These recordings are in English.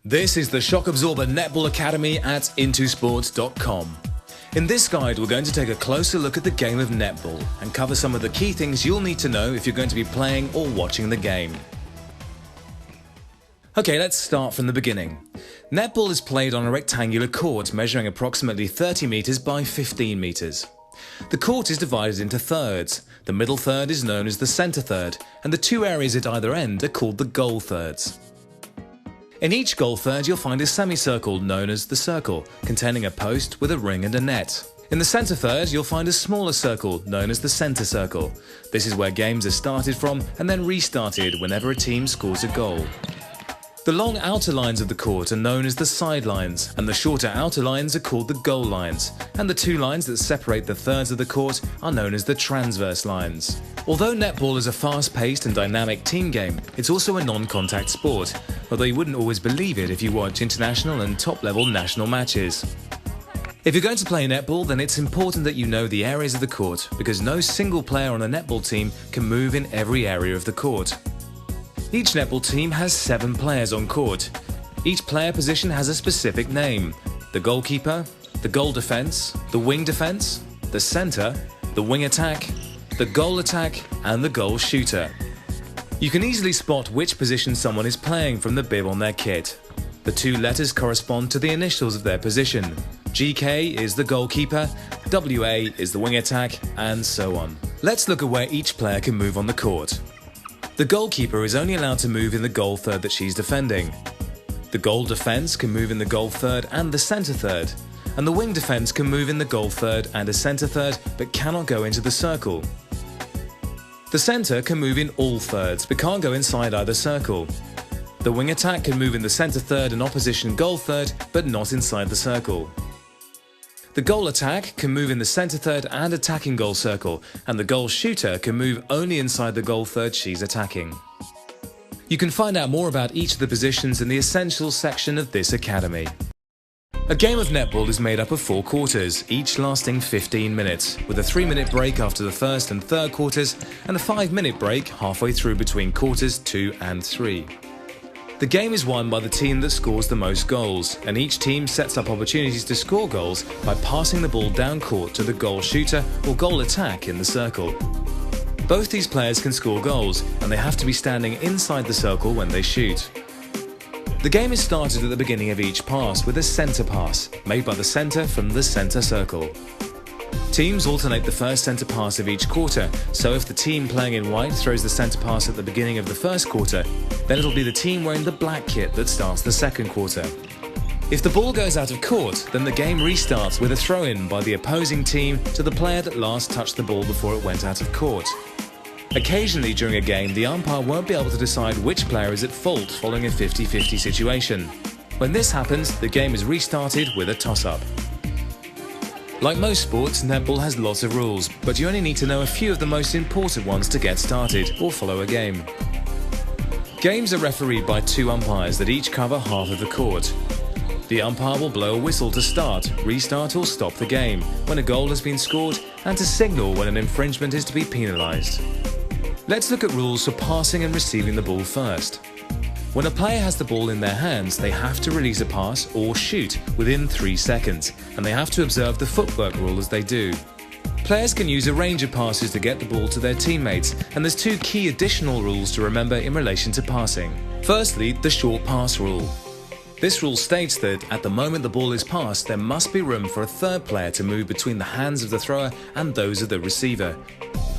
This is the Shock Absorber Netball Academy at intosports.com. In this guide, we're going to take a closer look at the game of netball and cover some of the key things you'll need to know if you're going to be playing or watching the game. Okay, let's start from the beginning. Netball is played on a rectangular court measuring approximately 30 meters by 15 meters. The court is divided into thirds. The middle third is known as the center third, and the two areas at either end are called the goal thirds. In each goal third, you'll find a semicircle known as the circle, containing a post with a ring and a net. In the center third, you'll find a smaller circle known as the center circle. This is where games are started from and then restarted whenever a team scores a goal. The long outer lines of the court are known as the sidelines, and the shorter outer lines are called the goal lines, and the two lines that separate the thirds of the court are known as the transverse lines. Although netball is a fast-paced and dynamic team game, it's also a non-contact sport, although you wouldn't always believe it if you watch international and top-level national matches. If you're going to play netball, then it's important that you know the areas of the court, because no single player on a netball team can move in every area of the court. Each netball team has 7 players on court. Each player position has a specific name: the goalkeeper, the goal defense, the wing defense, the center, the wing attack, the goal attack, and the goal shooter. You can easily spot which position someone is playing from the bib on their kit. The two letters correspond to the initials of their position. GK is the goalkeeper, WA is the wing attack, and so on. Let's look at where each player can move on the court. The goalkeeper is only allowed to move in the goal third that she's defending. The goal defense can move in the goal third and the center third, and the wing defense can move in the goal third and a center third but cannot go into the circle. The center can move in all thirds but can't go inside either circle. The wing attack can move in the center third and opposition goal third but not inside the circle. The goal attack can move in the center third and attacking goal circle, and the goal shooter can move only inside the goal third she's attacking. You can find out more about each of the positions in the Essentials section of this academy. A game of netball is made up of 4 quarters, each lasting 15 minutes, with a 3-minute break after the first and third quarters and a 5-minute break halfway through between quarters 2 and 3. The game is won by the team that scores the most goals, and each team sets up opportunities to score goals by passing the ball down court to the goal shooter or goal attack in the circle. Both these players can score goals, and they have to be standing inside the circle when they shoot. The game is started at the beginning of each pass with a center pass, made by the center from the center circle. Teams alternate the first center pass of each quarter, so if the team playing in white throws the center pass at the beginning of the first quarter, then it'll be the team wearing the black kit that starts the second quarter. If the ball goes out of court, then the game restarts with a throw-in by the opposing team to the player that last touched the ball before it went out of court. Occasionally during a game, the umpire won't be able to decide which player is at fault following a 50-50 situation. When this happens, the game is restarted with a toss-up. Like most sports, netball has lots of rules, but you only need to know a few of the most important ones to get started or follow a game. Games are refereed by 2 umpires that each cover half of the court. The umpire will blow a whistle to start, restart or stop the game when a goal has been scored, and to signal when an infringement is to be penalised. Let's look at rules for passing and receiving the ball first. When a player has the ball in their hands, they have to release a pass or shoot within 3 seconds, and they have to observe the footwork rule as they do. Players can use a range of passes to get the ball to their teammates, and there's 2 key additional rules to remember in relation to passing. Firstly, the short pass rule. This rule states that at the moment the ball is passed, there must be room for a third player to move between the hands of the thrower and those of the receiver,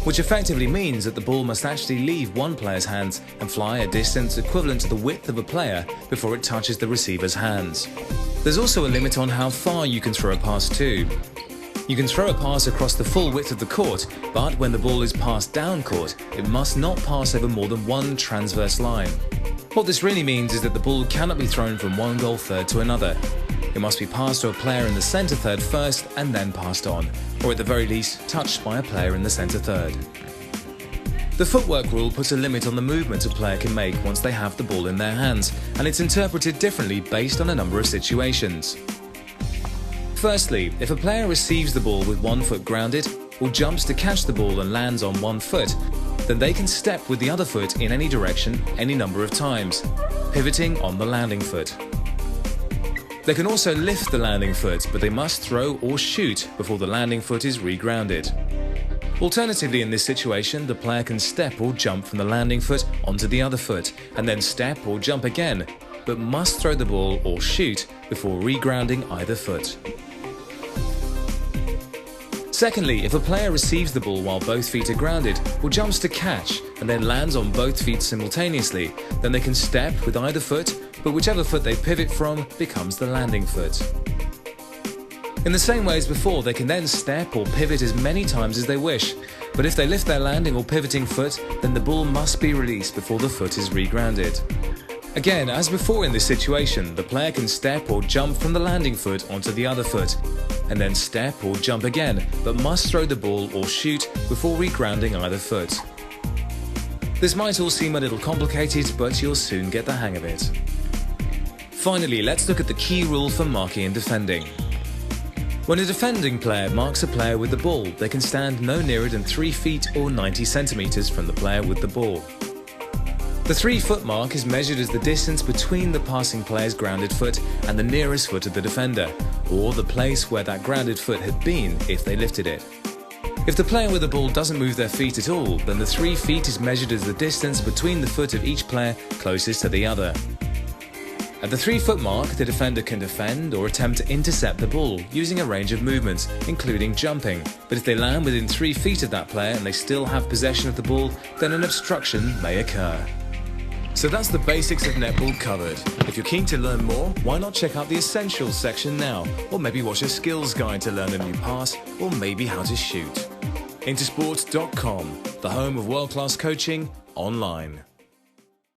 which effectively means that the ball must actually leave one player's hands and fly a distance equivalent to the width of a player before it touches the receiver's hands. There's also a limit on how far you can throw a pass too. You can throw a pass across the full width of the court, but when the ball is passed down court, it must not pass over more than one transverse line. What this really means is that the ball cannot be thrown from one goal third to another. It must be passed to a player in the center third first and then passed on, or at the very least touched by a player in the center third. The footwork rule puts a limit on the movement a player can make once they have the ball in their hands, and it's interpreted differently based on a number of situations. Firstly, if a player receives the ball with one foot grounded, or jumps to catch the ball and lands on one foot, then they can step with the other foot in any direction any number of times, pivoting on the landing foot. They can also lift the landing foot, but they must throw or shoot before the landing foot is regrounded. Alternatively, in this situation, the player can step or jump from the landing foot onto the other foot, and then step or jump again, but must throw the ball or shoot before regrounding either foot. Secondly, if a player receives the ball while both feet are grounded, or jumps to catch and then lands on both feet simultaneously, then they can step with either foot, but whichever foot they pivot from becomes the landing foot. In the same way as before, they can then step or pivot as many times as they wish, but if they lift their landing or pivoting foot, then the ball must be released before the foot is regrounded. Again, as before in this situation, the player can step or jump from the landing foot onto the other foot, and then step or jump again, but must throw the ball or shoot before regrounding either foot. This might all seem a little complicated, but you'll soon get the hang of it. Finally, let's look at the key rule for marking and defending. When a defending player marks a player with the ball, they can stand no nearer than 3 feet or 90 centimeters from the player with the ball. The 3-foot mark is measured as the distance between the passing player's grounded foot and the nearest foot of the defender, or the place where that grounded foot had been if they lifted it. If the player with the ball doesn't move their feet at all, then the 3 feet is measured as the distance between the foot of each player closest to the other. At the 3-foot mark, the defender can defend or attempt to intercept the ball using a range of movements, including jumping. But if they land within 3 feet of that player and they still have possession of the ball, then an obstruction may occur. So that's the basics of netball covered. If you're keen to learn more, why not check out the Essentials section now, or maybe watch a skills guide to learn a new pass, or maybe how to shoot. Intersport.com, the home of world-class coaching online.